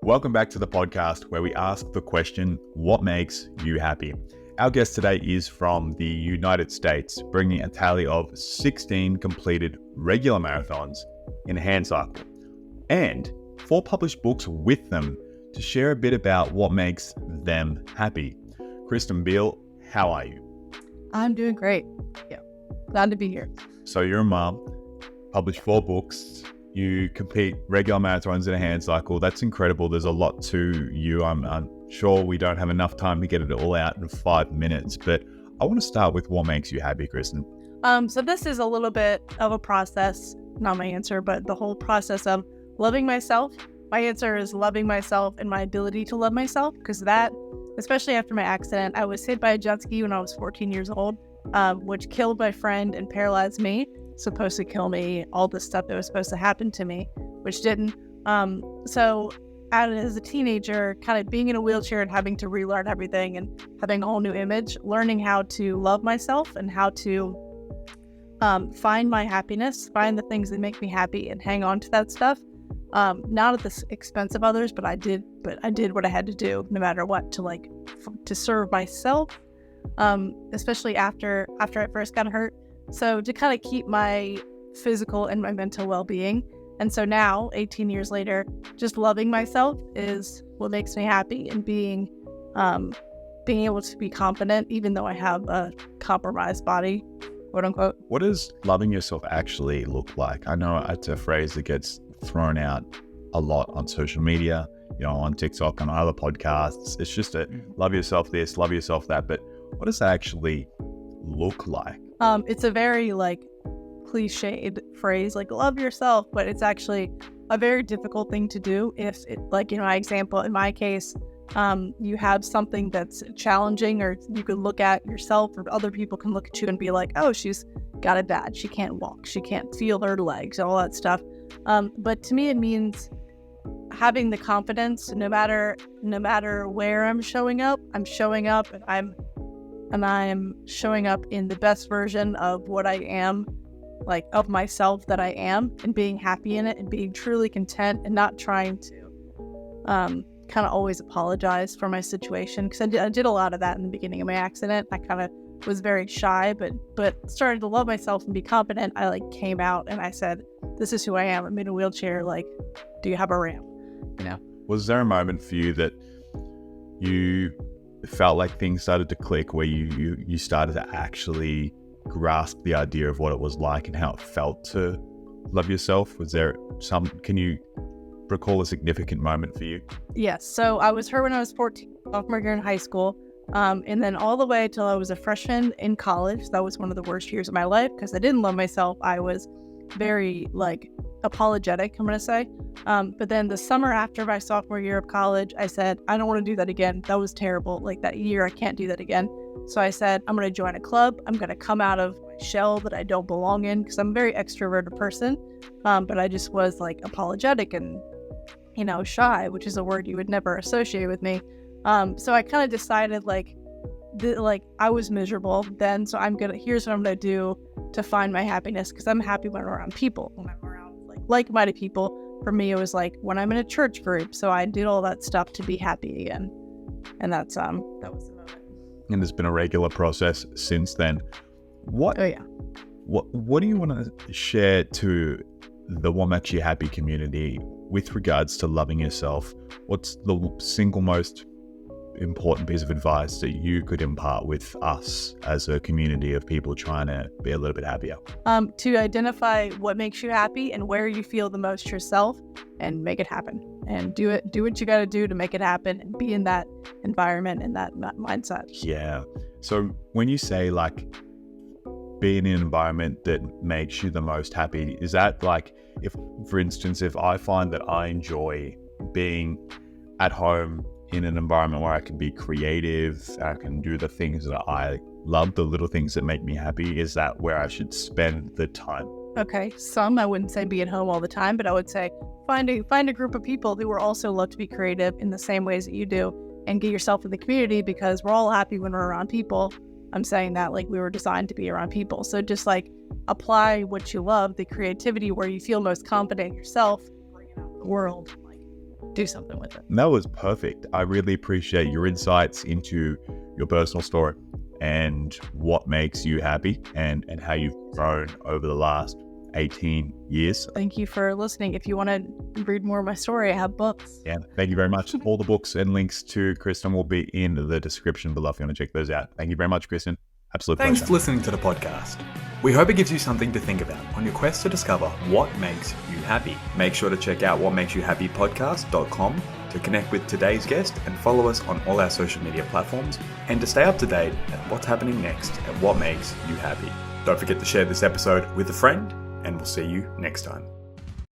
Welcome back to the podcast where we ask the question, what makes you happy? Our guest today is from the United States, bringing a tally of 16 completed regular marathons in a hand cycle and 4 published books with them to share a bit about what makes them happy. Kristin Beale, how are you? I'm doing great. Yeah, glad to be here. So you're a mom, published 4 books. You compete regular marathons in a hand cycle. That's incredible. There's a lot to you. I'm sure we don't have enough time to get it all out in 5 minutes, but I want to start with what makes you happy, Kristin. So this is a little bit of a process, not my answer, but the whole process of loving myself. My answer is loving myself and my ability to love myself, because that, especially after my accident, I was hit by a jet ski when I was 14 years old, which killed my friend and paralyzed me. Supposed to kill me, all the stuff that was supposed to happen to me, which didn't. So as a teenager, kind of being in a wheelchair and having to relearn everything and having a whole new image, learning how to love myself and how to find my happiness, find the things that make me happy and hang on to that stuff. Not at the expense of others, but I did what I had to do no matter what to serve myself, especially after I first got hurt. So to kind of keep my physical and my mental well-being. And so now, 18 years later, just loving myself is what makes me happy, and being able to be confident, even though I have a compromised body, quote unquote. What does loving yourself actually look like? I know it's a phrase that gets thrown out a lot on social media, on TikTok, on other podcasts. It's just love yourself this, love yourself that. But what does that actually look like? It's a very cliched phrase, love yourself, but it's actually a very difficult thing to do. If it, my example, in my case, you have something that's challenging, or you could look at yourself, or other people can look at you and be like, oh, she's got it bad. She can't walk. She can't feel her legs, all that stuff. But to me, it means having the confidence, no matter where I'm showing up, and I'm showing up in the best version of what I am, of myself that I am, and being happy in it and being truly content and not trying to kind of always apologize for my situation. Because I did a lot of that in the beginning of my accident. I kind of was very shy, but started to love myself and be confident. I came out and I said, this is who I am. I'm in a wheelchair. Do you have a ramp? Was there a moment for you that you felt like things started to click, where you started to actually grasp the idea of what it was like and how it felt to love yourself? Was there can you recall a significant moment for you? Yes. So I was hurt when I was 14, sophomore year in high school. And then all the way till I was a freshman in college. That was one of the worst years of my life because I didn't love myself. I was very apologetic, I'm going to say. But then the summer after my sophomore year of college, I said, I don't want to do that again. That was terrible. That year, I can't do that again. So I said, I'm going to join a club. I'm going to come out of my shell that I don't belong in, because I'm a very extroverted person. But I just was apologetic and, shy, which is a word you would never associate with me. So I kind of decided I was miserable then. So here's what I'm going to do to find my happiness, because I'm happy when I'm around people, when I'm around like-minded people. For me, it was when I'm in a church group. So I did all that stuff to be happy again. And that was the moment. And there's been a regular process since then. What do you want to share to the What Makes You Happy community with regards to loving yourself? What's the single most important piece of advice that you could impart with us as a community of people trying to be a little bit happier? To identify what makes you happy and where you feel the most yourself, and make it happen, and do what you got to do to make it happen, and be in that environment and that mindset. Yeah. So when you say be in an environment that makes you the most happy, is that if, for instance, if I find that I enjoy being at home in an environment where I can be creative, I can do the things that I love, the little things that make me happy, is that where I should spend the time? Okay, I wouldn't say be at home all the time, but I would say find a group of people who are also love to be creative in the same ways that you do, and get yourself in the community, because we're all happy when we're around people. I'm saying that we were designed to be around people. So just apply what you love, the creativity where you feel most confident in yourself, bring it out in the world, do something with it. That was perfect. I really appreciate your insights into your personal story and what makes you happy and how you've grown over the last 18 years. Thank you for listening. If you want to read more of my story, I have books. Yeah, thank you very much. All the books and links to Kristin will be in the description below if you want to check those out. Thank you very much, Kristin. Absolute pleasure. Thanks for listening to the podcast. We hope it gives you something to think about on your quest to discover what makes you happy. Make sure to check out whatmakesyouhappypodcast.com to connect with today's guest and follow us on all our social media platforms and to stay up to date at what's happening next at What Makes You Happy. Don't forget to share this episode with a friend, and we'll see you next time.